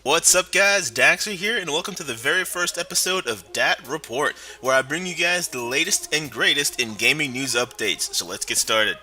What's up, guys? Daxter here, and welcome to the very first episode of Datt Report, where I bring you guys the latest and greatest in gaming news updates. So let's get started.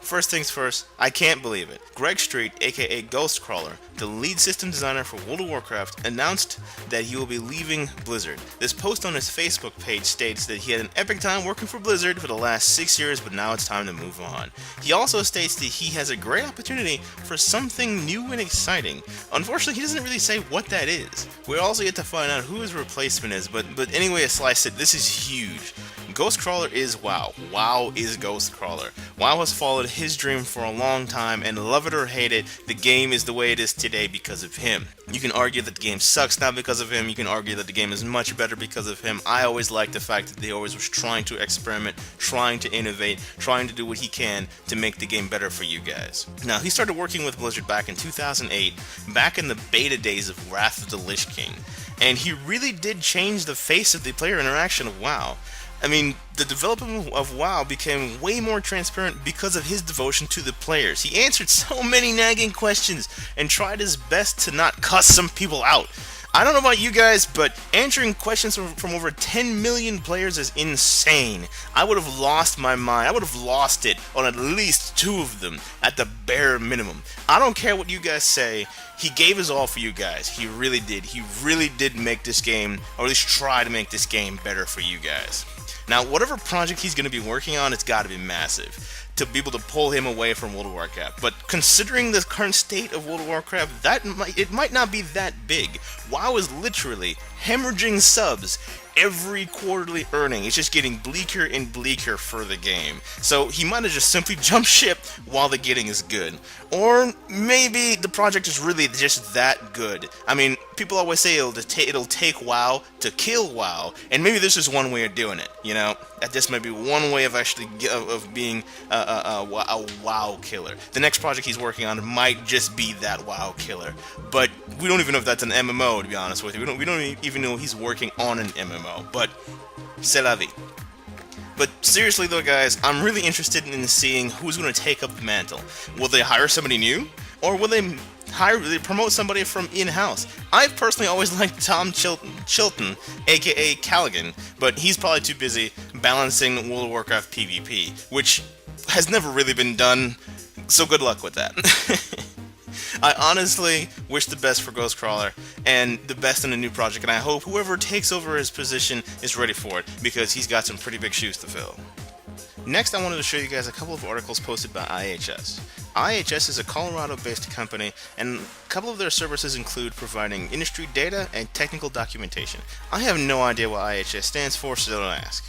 First things first, I can't believe it. Greg Street, aka Ghostcrawler, the lead system designer for World of Warcraft, announced that he will be leaving Blizzard. This post on his Facebook page states that he had an epic time working for Blizzard for the last 6 years, but now it's time to move on. He also states that he has a great opportunity for something new and exciting. Unfortunately, he doesn't really say what that is. We're also yet to find out who his replacement is, but anyway, as Slice said, this is huge. Ghostcrawler is WoW. WoW is Ghostcrawler. WoW has followed his dream for a long time, and love it or hate it, the game is the way it is today because of him. You can argue that the game sucks now because of him, you can argue that the game is much better because of him. I always liked the fact that he always was trying to experiment, trying to innovate, trying to do what he can to make the game better for you guys. Now, he started working with Blizzard back in 2008, back in the beta days of Wrath of the Lich King, and he really did change the face of the player interaction of WoW. I mean, the development of WoW became way more transparent because of his devotion to the players. He answered so many nagging questions and tried his best to not cuss some people out. I don't know about you guys, but answering questions from over 10 million players is insane. I would have lost my mind. I would have lost it on at least 2 of them at the bare minimum. I don't care what you guys say. He gave his all for you guys. He really did. He really did make this game, or at least try to make this game better for you guys. Now, whatever project he's going to be working on, it's got to be massive to be able to pull him away from World of Warcraft. But considering the current state of World of Warcraft, it might not be that big. WoW is literally hemorrhaging subs every quarterly earning. It's just getting bleaker and bleaker for the game. So he might have just simply jumped ship while the getting is good. Or maybe the project is really just that good. I mean, people always say it'll take WoW to kill WoW, and maybe this is one way of doing it, you know? That this might be one way of actually of being a WoW killer. The next project he's working on might just be that WoW killer, but we don't even know if that's an MMO, to be honest with you. We don't even know he's working on an MMO, but c'est la vie. But seriously though, guys, I'm really interested in seeing who's going to take up the mantle. Will they hire somebody new, or will they promote somebody from in-house? I've personally always liked Tom Chilton, aka Callaghan, but he's probably too busy balancing World of Warcraft PvP, which has never really been done, so good luck with that. I honestly wish the best for Ghostcrawler and the best in the new project, and I hope whoever takes over his position is ready for it, because he's got some pretty big shoes to fill. Next, I wanted to show you guys a couple of articles posted by IHS. IHS is a Colorado-based company, and a couple of their services include providing industry data and technical documentation. I have no idea what IHS stands for, so don't ask.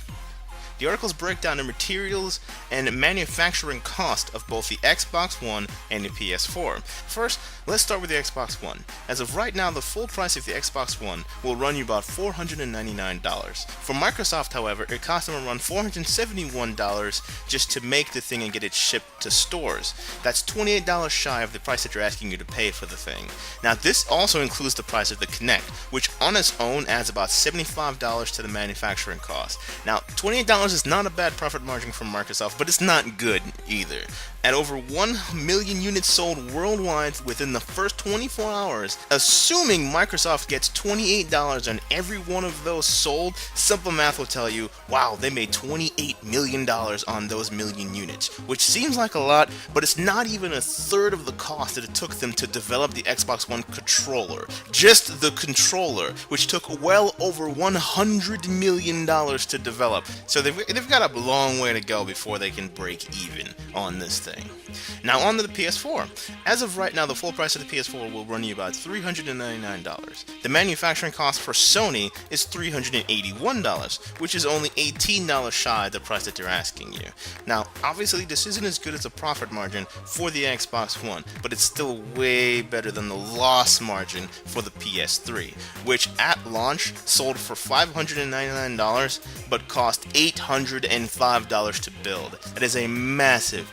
The articles break down the materials and manufacturing cost of both the Xbox One and the PS4. First, let's start with the Xbox One. As of right now, the full price of the Xbox One will run you about $499. For Microsoft, however, it costs them around $471 just to make the thing and get it shipped to stores. That's $28 shy of the price that they're asking you to pay for the thing. Now, this also includes the price of the Kinect, which on its own adds about $75 to the manufacturing cost. Now, $28 is not a bad profit margin from Microsoft, but it's not good either. At over 1 million units sold worldwide within the first 24 hours, assuming Microsoft gets $28 on every one of those sold, simple math will tell you, wow, they made $28 million on those million units, which seems like a lot, but it's not even a third of the cost that it took them to develop the Xbox One controller. Just the controller, which took well over $100 million to develop. So they've got a long way to go before they can break even on this thing. Now on to the PS4. As of right now, the full price of the PS4 will run you about $399. The manufacturing cost for Sony is $381, which is only $18 shy of the price that they're asking you. Now, obviously this isn't as good as a profit margin for the Xbox One, but it's still way better than the loss margin for the PS3, which at launch sold for $599 but cost $805 to build. That is a massive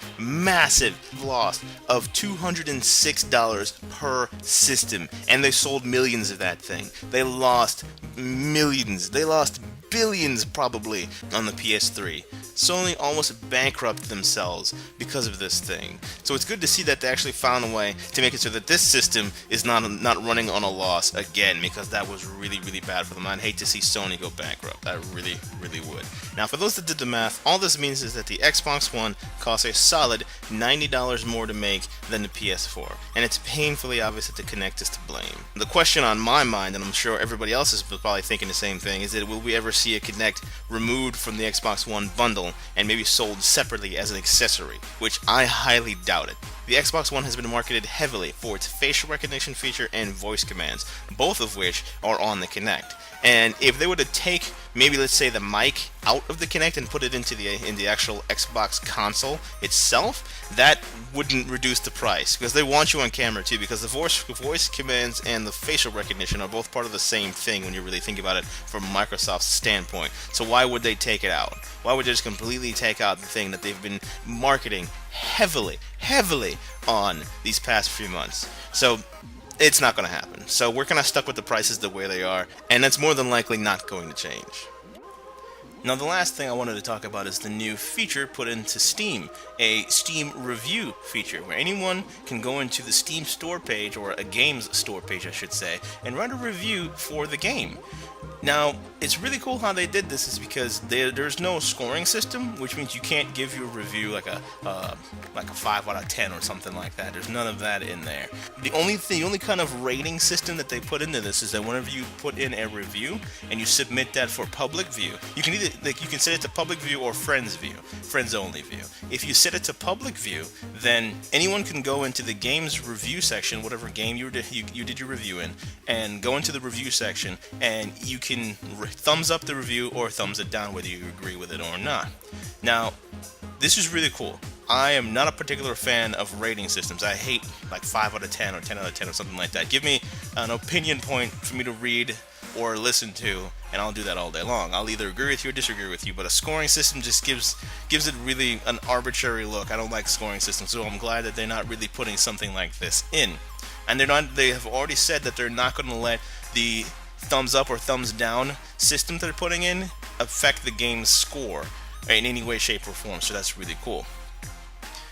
loss of $206 per system, and they sold millions of that thing. They lost millions. They lost billions probably on the PS3. Sony almost bankrupted themselves because of this thing. So it's good to see that they actually found a way to make it so that this system is not running on a loss again, because that was really, really bad for them. I'd hate to see Sony go bankrupt. I really, really would. Now, for those that did the math, all this means is that the Xbox One costs a solid $90 more to make than the PS4, and it's painfully obvious that the Kinect is to blame. The question on my mind, and I'm sure everybody else is probably thinking the same thing, is that will we ever see a Kinect removed from the Xbox One bundle and maybe sold separately as an accessory, which I highly doubt it. The Xbox One has been marketed heavily for its facial recognition feature and voice commands, both of which are on the Kinect. And if they were to take, maybe let's say, the mic out of the Kinect and put it into the actual Xbox console itself, that wouldn't reduce the price, because they want you on camera too, because the voice commands and the facial recognition are both part of the same thing when you really think about it from Microsoft's standpoint. So why would they take it out? Why would they just completely take out the thing that they've been marketing heavily on these past few months? So it's not going to happen. So we're kind of stuck with the prices the way they are, and that's more than likely not going to change. Now, the last thing I wanted to talk about is the new feature put into Steam, a Steam review feature, where anyone can go into the Steam store page, or a game's store page I should say, and write a review for the game. Now, it's really cool how they did this, is because there's no scoring system, which means you can't give your review like a 5 out of 10 or something like that. There's none of that in there. The only kind of rating system that they put into this is that whenever you put in a review and you submit that for public view, you can either you can set it to public view or friends only view. If you set it to public view, then anyone can go into the game's review section, whatever game you did your review in, and go into the review section, and you can thumbs up the review or thumbs it down, whether you agree with it or not. Now, this is really cool. I am not a particular fan of rating systems. I hate like 5 out of 10 or 10 out of 10 or something like that. Give me an opinion point for me to read or listen to, and I'll do that all day long. I'll either agree with you or disagree with you, but a scoring system just gives it really an arbitrary look. I don't like scoring systems, so I'm glad that they're not really putting something like this in. And they have already said that they're not going to let the thumbs up or thumbs down system they're putting in affect the game's score in any way, shape, or form, so that's really cool.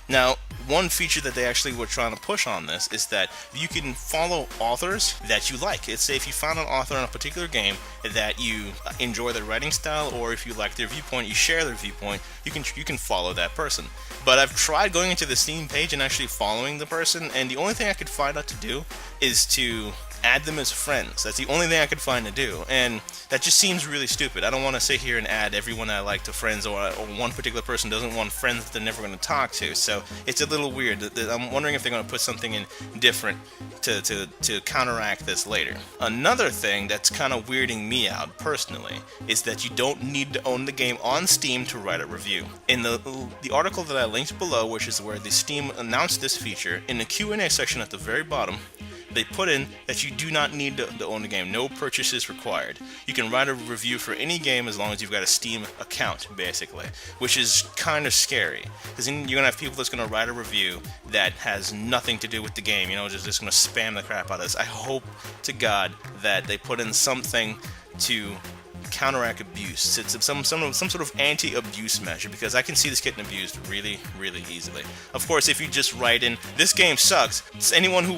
Now, one feature that they actually were trying to push on this is that you can follow authors that you like. Let's say if you found an author on a particular game that you enjoy their writing style, or if you like their viewpoint, you share their viewpoint, you can follow that person. But I've tried going into the Steam page and actually following the person, and the only thing I could find out to do is to add them as friends. That's the only thing I could find to do, and that just seems really stupid. I don't want to sit here and add everyone I like to friends, or one particular person doesn't want friends that they're never going to talk to, so it's a little weird. I'm wondering if they're going to put something in different to counteract this later. Another thing that's kind of weirding me out personally is that you don't need to own the game on Steam to write a review. In the article that I linked below, which is where the Steam announced this feature, in the Q&A section at the very bottom, they put in that you do not need to own the game. No purchase is required. You can write a review for any game as long as you've got a Steam account, basically, which is kind of scary, because then you're going to have people that's going to write a review that has nothing to do with the game, just going to spam the crap out of this. I hope to God that they put in something to counteract abuse. It's some sort of anti-abuse measure, because I can see this getting abused really, really easily. Of course, if you just write in, "This game sucks," anyone who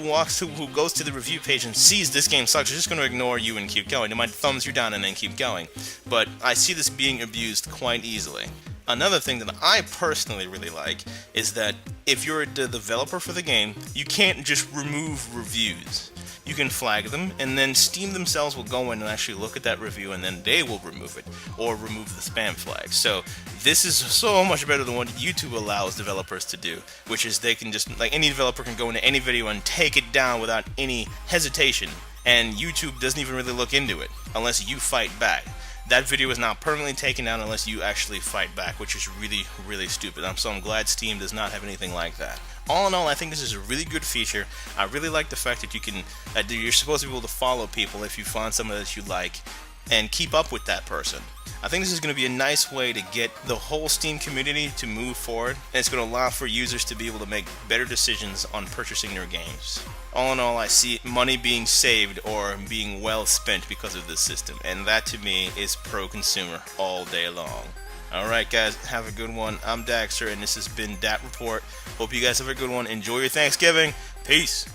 goes to the review page and sees "this game sucks" is just going to ignore you and keep going. They might thumbs you down and then keep going. But I see this being abused quite easily. Another thing that I personally really like is that if you're the developer for the game, you can't just remove reviews. You can flag them, and then Steam themselves will go in and actually look at that review, and then they will remove it, or remove the spam flag. So this is so much better than what YouTube allows developers to do, which is they can just, like, any developer can go into any video and take it down without any hesitation, and YouTube doesn't even really look into it unless you fight back. That video is not permanently taken down unless you actually fight back, which is really, really stupid. So I'm glad Steam does not have anything like that. All in all, I think this is a really good feature. I really like the fact that you're supposed to be able to follow people if you find someone that you like, and keep up with that person. I think this is going to be a nice way to get the whole Steam community to move forward, and it's going to allow for users to be able to make better decisions on purchasing their games. All in all, I see money being saved or being well spent because of this system, and that to me is pro-consumer all day long. Alright, guys, have a good one. I'm Daxter, and this has been Datt Report. Hope you guys have a good one. Enjoy your Thanksgiving. Peace.